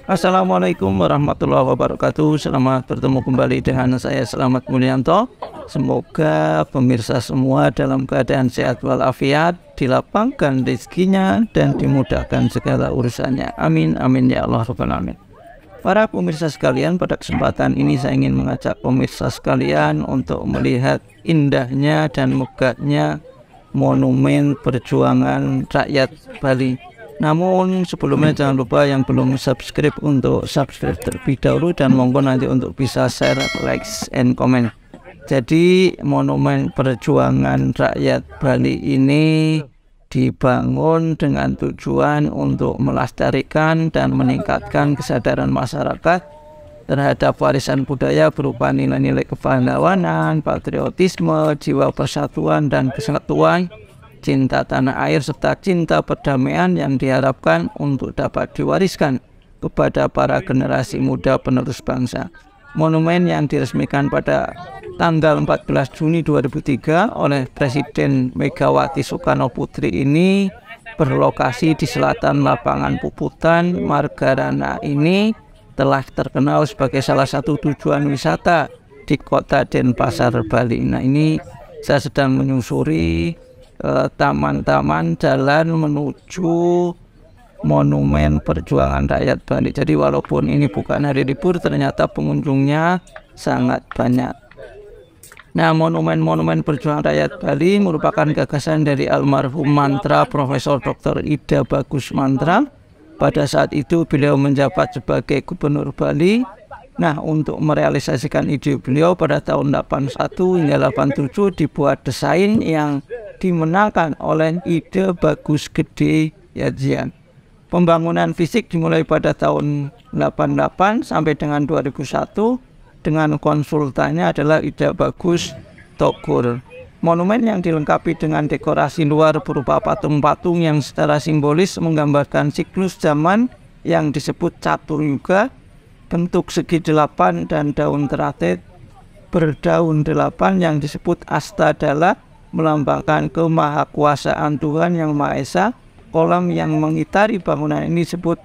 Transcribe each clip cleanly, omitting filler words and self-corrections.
Assalamualaikum warahmatullahi wabarakatuh. Selamat bertemu kembali dengan saya Selamat Mulyanto. Semoga pemirsa semua dalam keadaan sehat walafiat, dilapangkan rezekinya dan dimudahkan segala urusannya. Amin amin ya Allah rabbal alamin. Para pemirsa sekalian, pada kesempatan ini saya ingin mengajak pemirsa sekalian untuk melihat indahnya dan megahnya monumen perjuangan rakyat Bali. Namun sebelumnya jangan lupa yang belum subscribe untuk subscribe terlebih dahulu, dan monggo nanti untuk bisa share, like, and comment. Jadi monumen perjuangan rakyat Bali ini dibangun dengan tujuan untuk melestarikan dan meningkatkan kesadaran masyarakat terhadap warisan budaya berupa nilai-nilai kepahlawanan, patriotisme, jiwa persatuan dan kesatuan, cinta tanah air, serta cinta perdamaian yang diharapkan untuk dapat diwariskan kepada para generasi muda penerus bangsa. Monumen yang diresmikan pada tanggal 14 Juni 2003 oleh Presiden Megawati Soekarno Putri ini berlokasi di selatan lapangan Puputan. Margarana ini telah terkenal sebagai salah satu tujuan wisata di kota Denpasar, Bali. Nah, ini saya sedang menyusuri taman-taman jalan menuju monumen perjuangan rakyat Bali. Jadi walaupun ini bukan hari libur, ternyata pengunjungnya sangat banyak. Nah, monumen-monumen perjuangan rakyat Bali merupakan gagasan dari almarhum Mantra Profesor Dr. Ida Bagus Mantra. Pada saat itu beliau menjabat sebagai Gubernur Bali. Nah, untuk merealisasikan ide beliau pada tahun 81 hingga 87 dibuat desain yang dimenangkan oleh Ide Bagus Gede Yadzian. Pembangunan fisik dimulai pada tahun 88 sampai dengan 2001 dengan konsultannya adalah Ida Bagus Togor. Monumen yang dilengkapi dengan dekorasi luar berupa patung-patung yang secara simbolis menggambarkan siklus zaman yang disebut catur yuga, bentuk segi 8 dan daun teratai berdaun 8 yang disebut astadala, melambangkan kemahakuasaan Tuhan Yang Maha Esa. Kolam yang mengitari bangunan ini disebut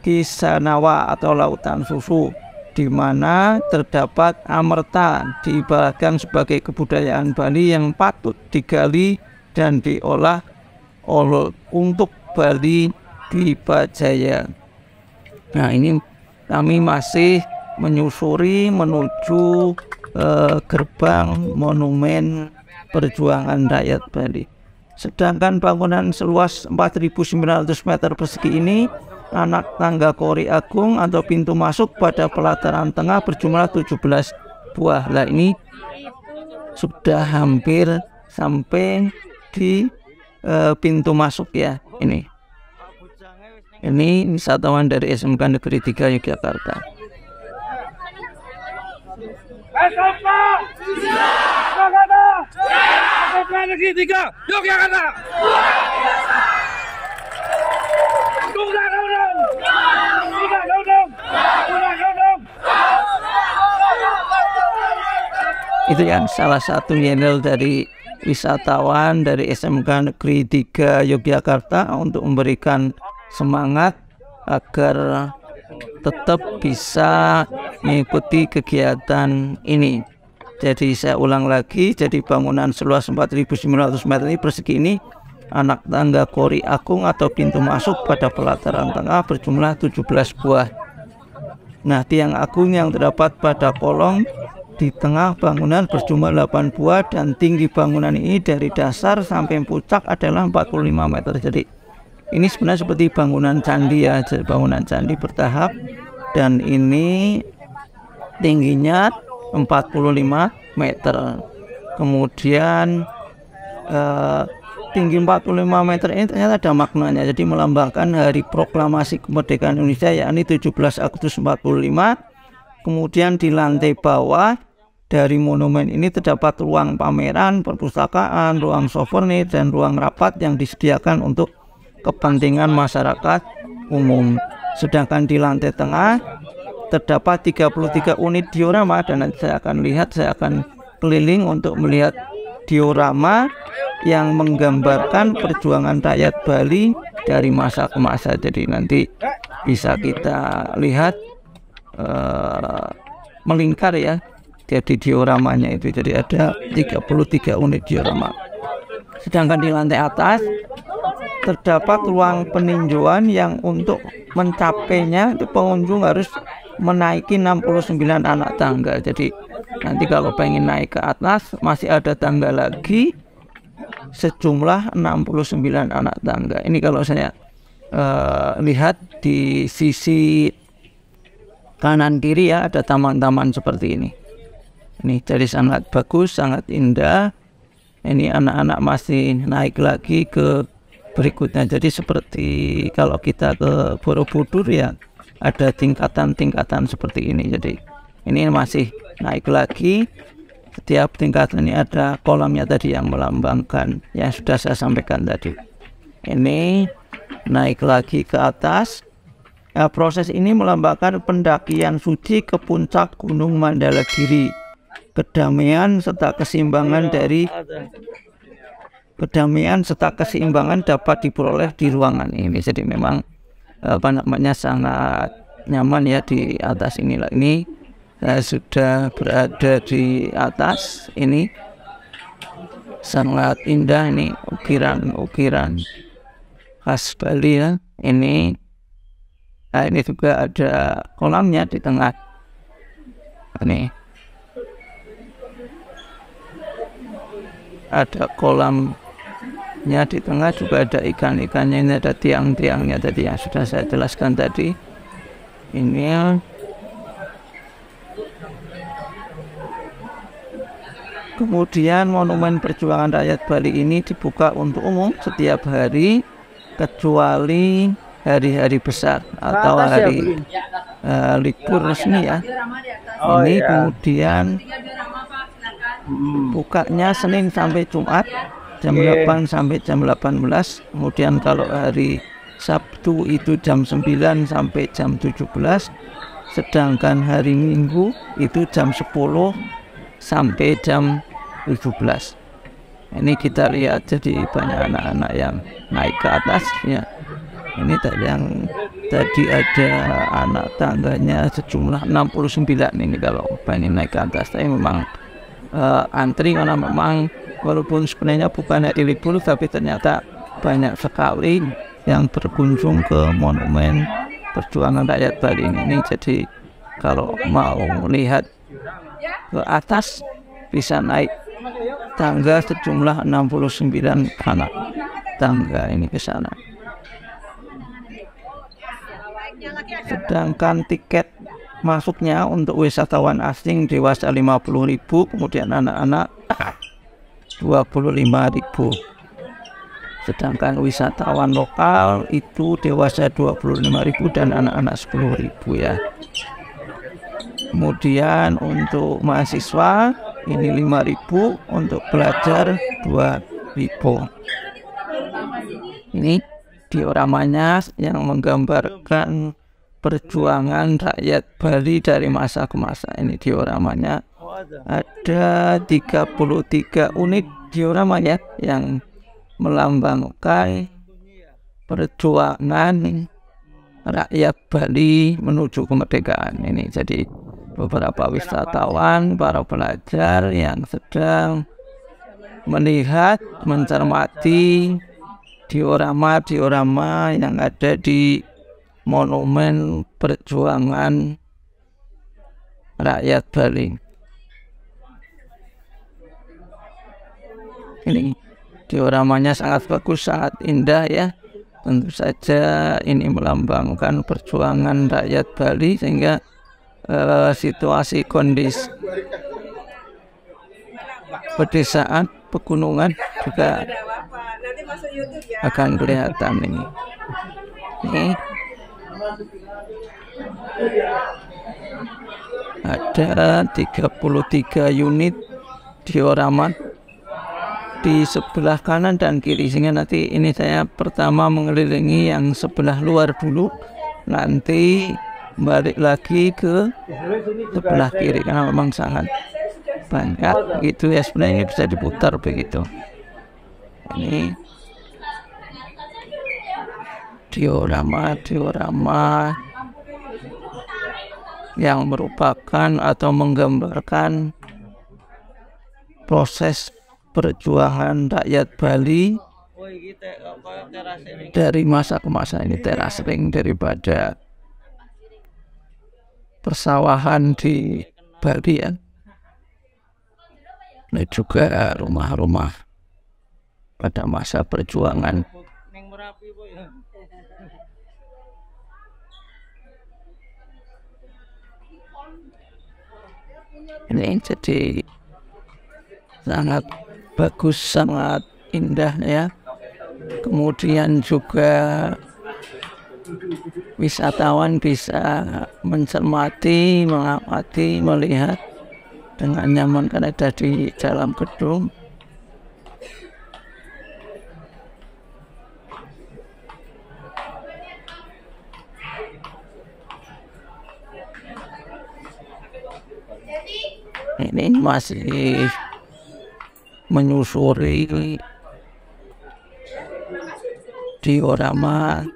Kisanawa atau lautan susu, di mana terdapat amerta, diibaratkan sebagai kebudayaan Bali yang patut digali dan diolah untuk Bali Dipajaya. Nah, ini kami masih menyusuri menuju gerbang monumen perjuangan rakyat Bali. Sedangkan bangunan seluas 4.900 meter persegi ini, anak tangga Kori Agung atau pintu masuk pada pelataran tengah berjumlah 17 buah. Lah, ini sudah hampir sampai di pintu masuk ya. Ini wisatawan dari SMK Negeri 3 Yogyakarta. SMK Negeri 3 Yogyakarta. Itu yang salah satu yel dari wisatawan dari SMK Negeri 3 Yogyakarta untuk memberikan semangat agar tetap bisa mengikuti kegiatan ini. Jadi saya ulang lagi, jadi bangunan seluas 4.900 meter ini persegi ini, anak tangga Kori Agung atau pintu masuk pada pelataran tengah berjumlah 17 buah. Nah, tiang agung yang terdapat pada kolong di tengah bangunan berjumlah 8 buah, dan tinggi bangunan ini dari dasar sampai puncak adalah 45 meter. Jadi ini sebenarnya seperti bangunan candi ya, jadi bangunan candi bertahap, dan ini tingginya 45 meter. Kemudian tinggi 45 meter ini ternyata ada maknanya. Jadi melambangkan hari proklamasi kemerdekaan Indonesia, yakni 17 Agustus 45. Kemudian di lantai bawah dari monumen ini terdapat ruang pameran, perpustakaan, ruang souvenir, dan ruang rapat yang disediakan untuk kepentingan masyarakat umum. Sedangkan di lantai tengah terdapat 33 unit diorama, dan nanti saya akan keliling untuk melihat diorama yang menggambarkan perjuangan rakyat Bali dari masa ke masa. Jadi nanti bisa kita lihat melingkar ya, jadi dioramanya itu. Jadi ada 33 unit diorama. Sedangkan di lantai atas terdapat ruang peninjauan yang untuk mencapainya itu pengunjung harus menaiki 69 anak tangga. Jadi nanti kalau pengen naik ke atas masih ada tangga lagi sejumlah 69 anak tangga. Ini kalau saya lihat di sisi kanan kiri ya, ada taman-taman seperti ini. Ini jadi sangat bagus, sangat indah. Ini anak-anak masih naik lagi ke berikutnya. Jadi seperti kalau kita ke Borobudur ya, ada tingkatan-tingkatan seperti ini. Jadi ini masih naik lagi. Setiap tingkatan ini ada kolamnya tadi yang melambangkan yang sudah saya sampaikan tadi. Ini naik lagi ke atas. Nah, proses ini melambangkan pendakian suci ke puncak Gunung Mandalagiri. Kedamaian serta keseimbangan dapat diperoleh di ruangan ini. Jadi memang sangat nyaman ya di atas inilah. Ini saya sudah berada di atas, ini sangat indah. Ini ukiran khas Bali ya. Ini juga ada kolamnya di tengah. Ini ada kolamnya di tengah, juga ada ikan-ikannya. Ini ada tiang-tiangnya tadi yang sudah saya jelaskan tadi. Ini kemudian monumen perjuangan rakyat Bali ini dibuka untuk umum setiap hari kecuali hari-hari besar atau hari libur resmi ya. Ini kemudian bukanya Senin sampai Jumat jam 8 sampai jam 18. Kemudian kalau hari Sabtu itu jam 9 sampai jam 17. Sedangkan hari Minggu itu jam 10 sampai jam 17. Ini kita lihat, jadi banyak anak-anak yang naik ke atas ya. Ini tadi ada anak tangganya sejumlah 69 ini kalau pengen naik ke atas. Tapi memang antri karena memang walaupun sebenarnya bukan hari libur, tapi ternyata banyak sekali yang berkunjung ke monumen perjuangan rakyat Bali ini. Jadi kalau mau lihat ke atas bisa naik tangga sejumlah 69 anak tangga ini ke sana. Sedangkan tiket masuknya untuk wisatawan asing dewasa 50.000, kemudian anak-anak 25.000. Sedangkan wisatawan lokal itu dewasa 25.000 dan anak-anak 10.000 ya. Kemudian untuk mahasiswa ini 5.000, untuk pelajar 2.000. Ini dioramanya yang menggambarkan perjuangan rakyat Bali dari masa ke masa. Ini dioramanya ada 33 unit dioramanya yang melambangkan perjuangan rakyat Bali menuju kemerdekaan ini. Jadi beberapa wisatawan, para pelajar yang sedang melihat, mencermati diorama yang ada di monumen perjuangan rakyat Bali. Ini dioramanya sangat bagus, sangat indah ya. Tentu saja ini melambangkan perjuangan rakyat Bali, sehingga situasi kondisi pedesaan, pegunungan juga akan kelihatan ini. Ini ada 33 unit diorama di sebelah kanan dan kiri, sehingga nanti ini saya pertama mengelilingi yang sebelah luar dulu, nanti balik lagi ke sebelah kiri karena memang sangat banyak gitu ya. Sebenarnya bisa diputar begitu. Ini diorama yang merupakan atau menggambarkan proses perjuangan rakyat Bali dari masa ke masa. Ini teras ring daripada persawahan di Bali ya. Ini juga rumah-rumah pada masa perjuangan. Ini jadi sangat bagus, sangat indah ya. Kemudian juga wisatawan bisa mencermati, mengamati, melihat dengan nyaman karena ada di dalam gedung. Ini masih menyusuri diorama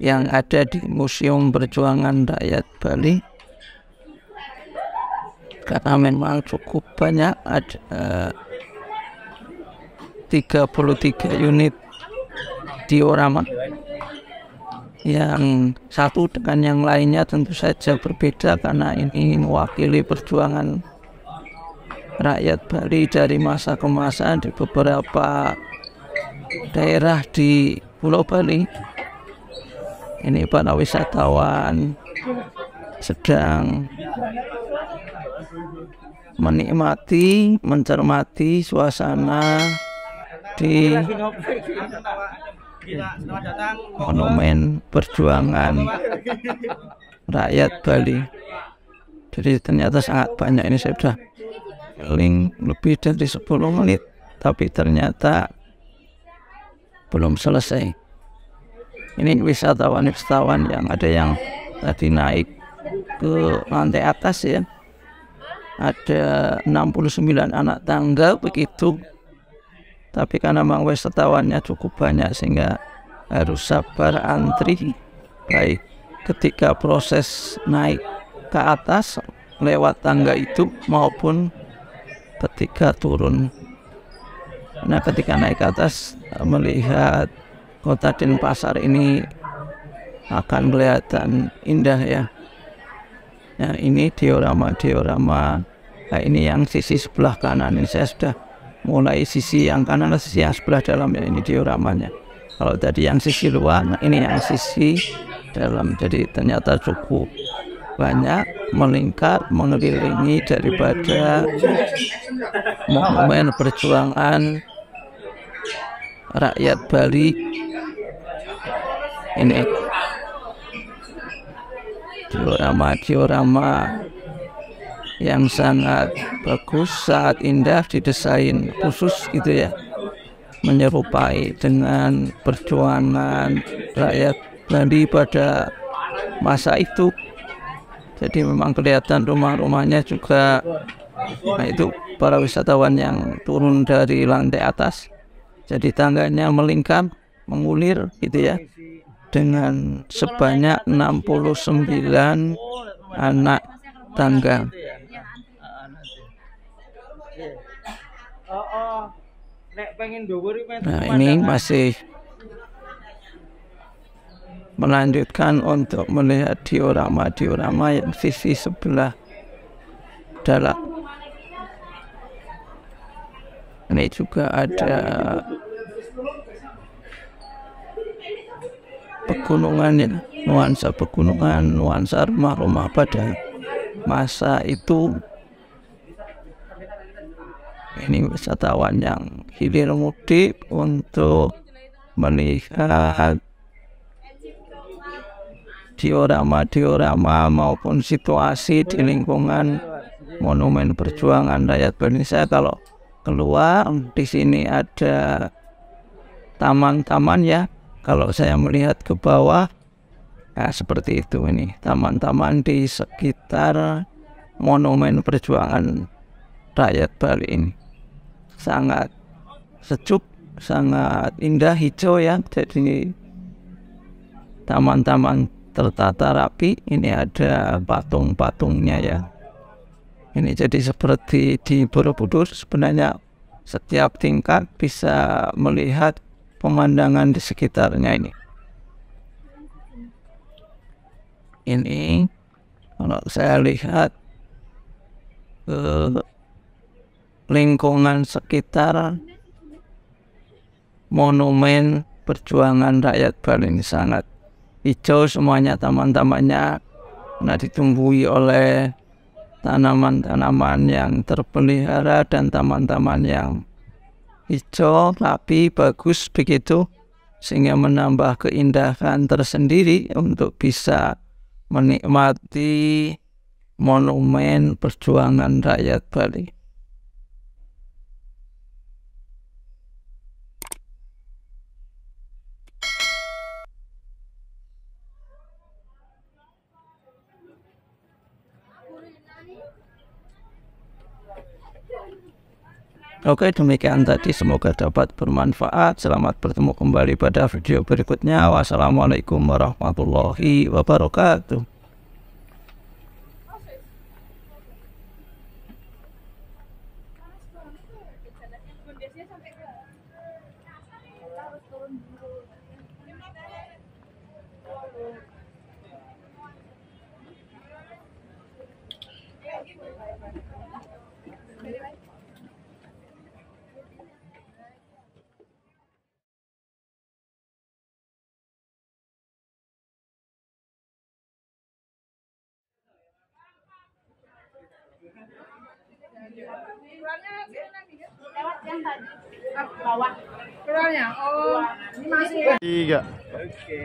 yang ada di Museum Perjuangan Rakyat Bali, karena memang cukup banyak, ada 33 unit diorama yang satu dengan yang lainnya tentu saja berbeda karena ini mewakili perjuangan rakyat Bali dari masa ke masa di beberapa daerah di Pulau Bali. Ini para wisatawan sedang menikmati, mencermati suasana di monumen perjuangan rakyat Bali. Jadi ternyata sangat banyak. Ini saya sudah link lebih dari 10 menit tapi ternyata belum selesai. Ini wisatawan yang ada yang tadi naik ke lantai atas ya, ada 69 anak tangga begitu. Tapi karena memang wisatawannya cukup banyak sehingga harus sabar antri, baik ketika proses naik ke atas lewat tangga itu maupun ketika turun. Nah, ketika naik ke atas melihat kota Denpasar ini akan kelihatan indah ya. Nah, ini diorama. Nah, ini yang sisi sebelah kanan. Ini saya sudah mulai sisi yang kanan, sisi yang sebelah dalam ya, ini dioramanya. Kalau tadi yang sisi luar, nah ini yang sisi dalam. Jadi ternyata cukup banyak, melingkar, mengelilingi daripada monumen perjuangan rakyat Bali. Ini diorama yang sangat bagus, sangat indah, didesain khusus gitu ya, menyerupai dengan perjuangan rakyat Bali pada masa itu. Jadi memang kelihatan rumah-rumahnya juga. Nah, itu para wisatawan yang turun dari lantai atas. Jadi tangganya melingkar, mengulir gitu ya, dengan sebanyak 69 anak tangga. Nah, ini masih melanjutkan untuk melihat diorama yang sisi sebelah dalam. Ini juga ada pegunungan ya, nuansa pegunungan, nuansa rumah-rumah pada masa itu. Ini wisatawan yang hilir mudik untuk melihat diorama maupun situasi di lingkungan monumen perjuangan rakyat Bali. Saya kalau keluar di sini ada taman-taman ya. Kalau saya melihat ke bawah, nah seperti itu. Ini taman-taman di sekitar monumen perjuangan rakyat Bali ini sangat sejuk, sangat indah, hijau ya. Jadi taman-taman tertata rapi. Ini ada patung-patungnya ya. Ini jadi seperti di Borobudur. Sebenarnya setiap tingkat bisa melihat pemandangan di sekitarnya ini. Ini kalau saya lihat lingkungan sekitar monumen perjuangan rakyat Bali ini sangat hijau semuanya, taman-tamannya. Nah, ditumbuhi oleh tanaman-tanaman yang terpelihara dan taman-taman yang hijau, rapi, bagus begitu, sehingga menambah keindahan tersendiri untuk bisa menikmati monumen perjuangan rakyat Bali. Oke, demikian tadi, semoga dapat bermanfaat. Selamat bertemu kembali pada video berikutnya. Wassalamualaikum warahmatullahi wabarakatuh. Lewat yang tadi bawah keluarnya. Oh, ini masih 3. Oke.